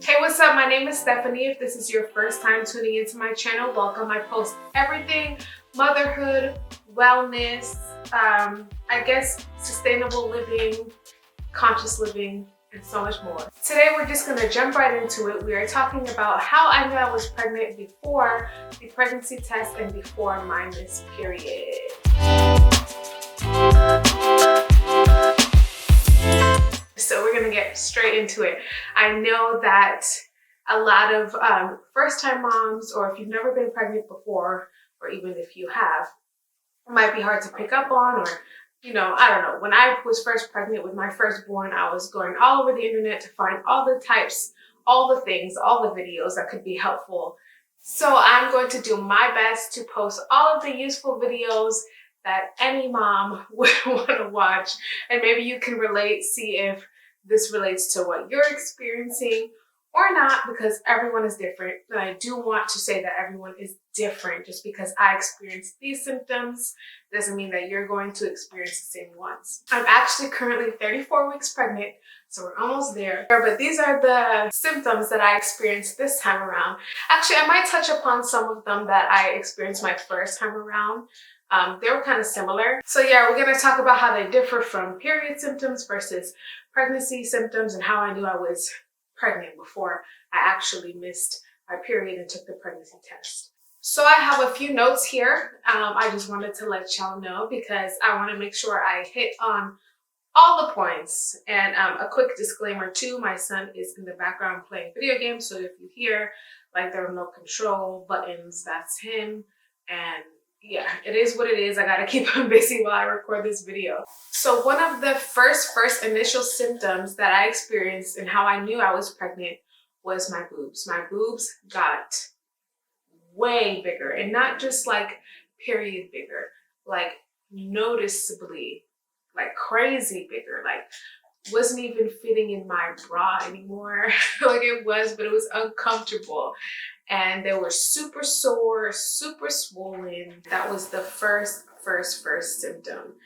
Hey, what's up? My name is Stephanie. If this is your first time tuning into my channel, welcome. I post everything motherhood, wellness, I guess sustainable living, conscious living, and so much more. Today we're just gonna jump right into it. We are talking about how I knew I was pregnant before the pregnancy test and before my missed period. So we're gonna get straight into it. I know that a lot of first-time moms, or if you've never been pregnant before, or even if you have, it might be hard to pick up on, or I don't know. When I was first pregnant with my firstborn, I was going all over the internet to find all the types, all the things, all the videos that could be helpful. So I'm going to do my best to post all of the useful videos that any mom would want to watch, and maybe you can relate, see if this relates to what you're experiencing or not, because everyone is different. And I do want to say that everyone is different. Just because I experienced these symptoms doesn't mean that you're going to experience the same ones. I'm actually currently 34 weeks pregnant, so we're almost there. But these are the symptoms that I experienced this time around. Actually, I might touch upon some of them that I experienced my first time around. They were kind of similar. So yeah, we're gonna talk about how they differ from period symptoms versus pregnancy symptoms, and how I knew I was pregnant before I actually missed my period and took the pregnancy test. So I have a few notes here. I just wanted to let y'all know because I want to make sure I hit on all the points. And a quick disclaimer too, my son is in the background playing video games, so if you hear like the remote control buttons, that's him. And yeah, it is what it is. I gotta keep him busy while I record this video. So one of the first initial symptoms that I experienced and how I knew I was pregnant was my boobs. My boobs got way bigger, and not just like period bigger, like noticeably, like crazy bigger, like wasn't even fitting in my bra anymore. Like it was, but it was uncomfortable. And they were super sore, super swollen. That was the first symptom.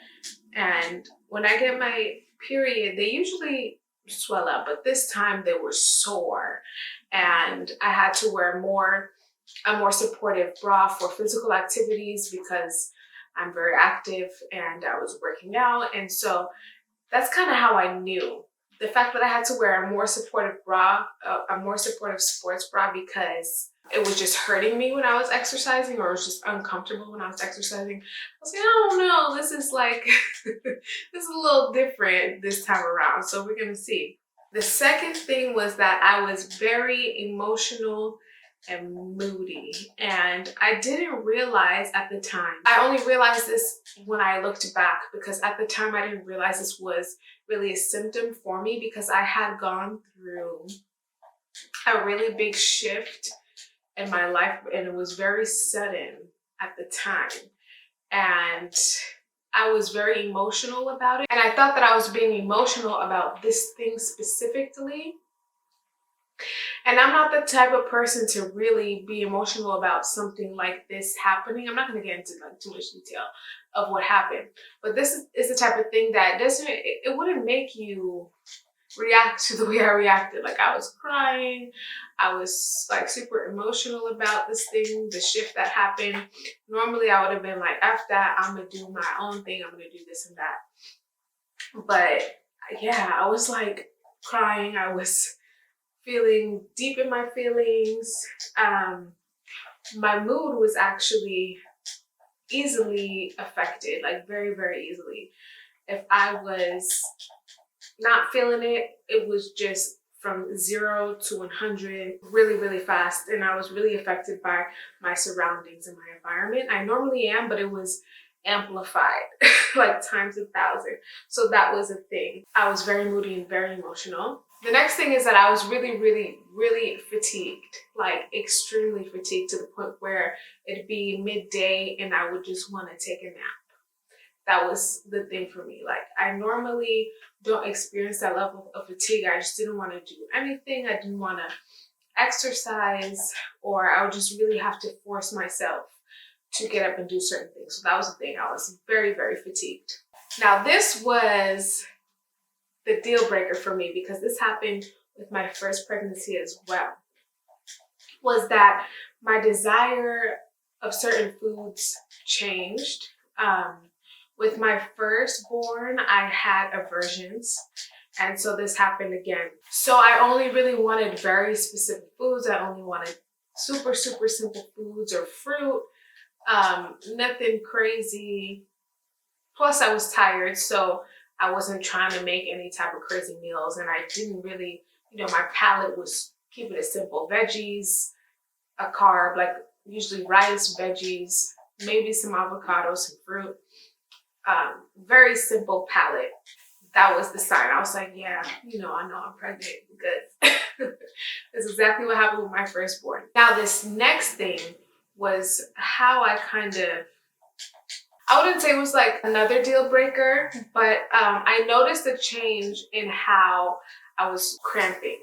And when I get my period, they usually swell up, but this time they were sore. And I had to wear a more supportive bra for physical activities because I'm very active and I was working out. And so that's kind of how I knew. The fact that I had to wear a more supportive bra, a more supportive sports bra, because it was just hurting me when I was exercising, or it was just uncomfortable when I was exercising. I was like, I don't know, this is like, this is a little different this time around. So we're gonna see. The second thing was that I was very emotional and moody, and I didn't realize at the time. I only realized this when I looked back, because at the time I didn't realize this was really a symptom for me, because I had gone through a really big shift in my life, and it was very sudden at the time, and I was very emotional about it, and I thought that I was being emotional about this thing specifically. And I'm not the type of person to really be emotional about something like this happening. I'm not going to get into like too much detail of what happened, but this is the type of thing that it wouldn't make you react to the way I reacted. Like I was crying, I was like super emotional about this thing, the shift that happened. Normally I would have been like, F that, I'm gonna do my own thing, I'm gonna do this and that. But yeah, I was like crying, I was feeling deep in my feelings. My mood was actually easily affected, like very, very easily. If I was not feeling it, it was just from 0 to 100 really, really fast. And I was really affected by my surroundings and my environment. I normally am, but it was amplified like times 1,000. So that was a thing. I was very moody and very emotional. The next thing is that I was really, really, really fatigued, like extremely fatigued, to the point where it'd be midday and I would just want to take a nap. That was the thing for me. Like I normally don't experience that level of fatigue. I just didn't want to do anything. I didn't want to exercise, or I would just really have to force myself to get up and do certain things. So that was the thing. I was very, very fatigued. Now this was the deal breaker for me, because this happened with my first pregnancy as well, was that my desire of certain foods changed. With my firstborn, I had aversions. And so this happened again. So I only really wanted very specific foods. I only wanted super, super simple foods or fruit, nothing crazy. Plus I was tired, so I wasn't trying to make any type of crazy meals. And I didn't really, my palate was keeping it simple. Veggies, a carb, like usually rice, veggies, maybe some avocado, some fruit. Very simple palate. That was the sign. I was like, yeah, I know I'm pregnant because that's exactly what happened with my firstborn. Now this next thing was how I wouldn't say it was like another deal breaker, but I noticed a change in how I was cramping.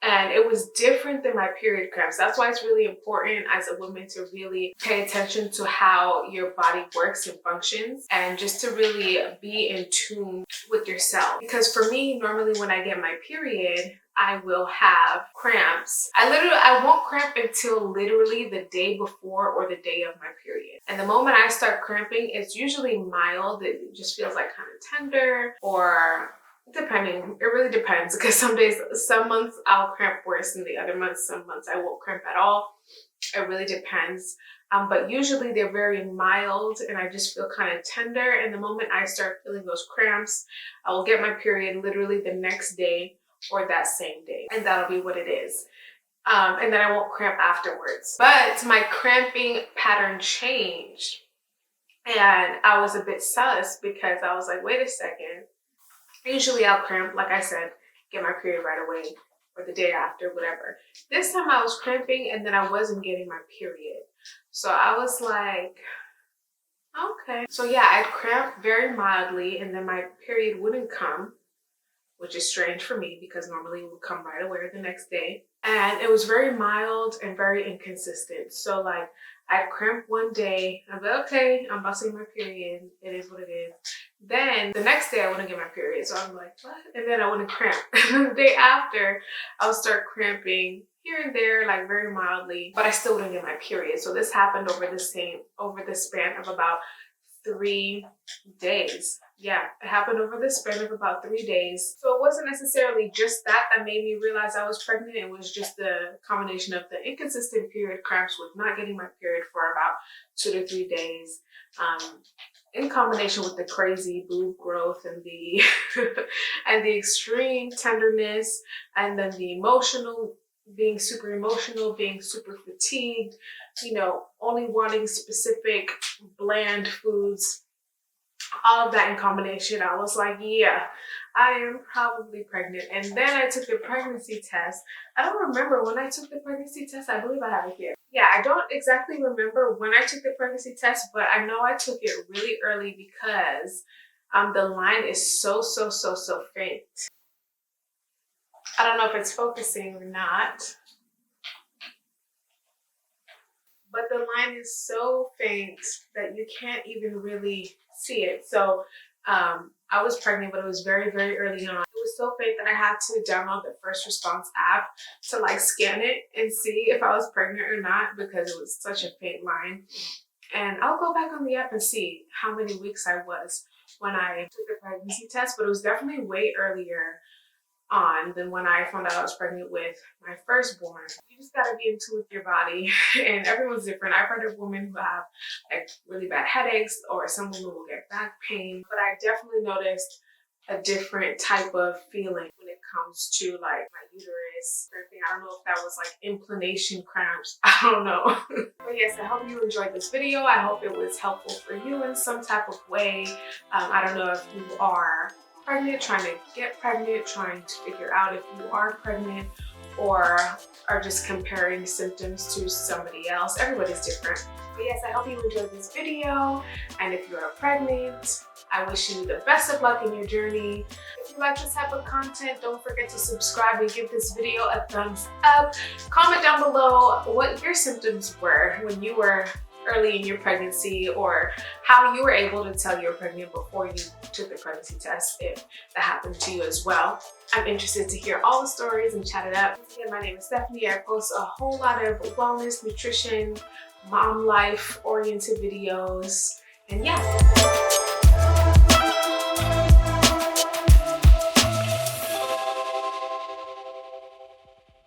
And it was different than my period cramps. That's why it's really important as a woman to really pay attention to how your body works and functions, and just to really be in tune with yourself. Because for me, normally when I get my period, I will have cramps. I won't cramp until literally the day before or the day of my period. And the moment I start cramping, it's usually mild. It just feels like kind of tender, or depending, it really depends, because some months I'll cramp worse than the other months. Some months I won't cramp at all. It really depends. But usually they're very mild and I just feel kind of tender. And the moment I start feeling those cramps, I will get my period literally the next day or that same day. And that'll be what it is. And then I won't cramp afterwards. But my cramping pattern changed. And I was a bit sus because I was like, wait a second. Usually I'll cramp, like I said, get my period right away or the day after, whatever. This time I was cramping and then I wasn't getting my period. So I was like, okay. So yeah, I'd cramp very mildly and then my period wouldn't come, which is strange for me because normally it would come right away the next day. And it was very mild and very inconsistent. So like I'd cramp one day, I'd be like, okay, I'm about to get my period. It is what it is. Then the next day I wouldn't get my period. So I'm like, what? And then I wouldn't cramp. The day after, I'll start cramping here and there, like very mildly, but I still wouldn't get my period. So this happened over the span of about 3 days. Yeah, it happened over the span of about 3 days. So it wasn't necessarily just that made me realize I was pregnant. It was just the combination of the inconsistent period cramps with not getting my period for about 2 to 3 days. In combination with the crazy boob growth and the and the extreme tenderness, and then the being super fatigued, only wanting specific bland foods. All of that in combination, I was like, yeah, I am probably pregnant. And then I took the pregnancy test. I don't remember when I took the pregnancy test. I believe I have it here. Yeah, I don't exactly remember when I took the pregnancy test, but I know I took it really early because the line is so faint. I don't know if it's focusing or not, but the line is so faint that you can't even really see it. So I was pregnant, but it was very, very early on. It was so faint that I had to download the First Response app to like scan it and see if I was pregnant or not, because it was such a faint line. And I'll go back on the app and see how many weeks I was when I took the pregnancy test, but it was definitely way earlier on than when I found out I was pregnant with my firstborn. You just gotta be in tune with your body, and everyone's different. I've heard of women who have like really bad headaches, or some women will get back pain, but I definitely noticed a different type of feeling when it comes to like my uterus or anything. I don't know if that was like inclination cramps. I don't know. But yes, I hope you enjoyed this video. I hope it was helpful for you in some type of way. I don't know if you are pregnant, trying to get pregnant, trying to figure out if you are pregnant, or are just comparing symptoms to somebody else. Everybody's different. But yes, I hope you enjoyed this video. And if you are pregnant, I wish you the best of luck in your journey. If you like this type of content, don't forget to subscribe and give this video a thumbs up. Comment down below what your symptoms were when you were early in your pregnancy, or how you were able to tell you were pregnant before you took the pregnancy test, if that happened to you as well. I'm interested to hear all the stories and chat it up. Once again, my name is Stephanie. I post a whole lot of wellness, nutrition, mom life oriented videos, and yeah.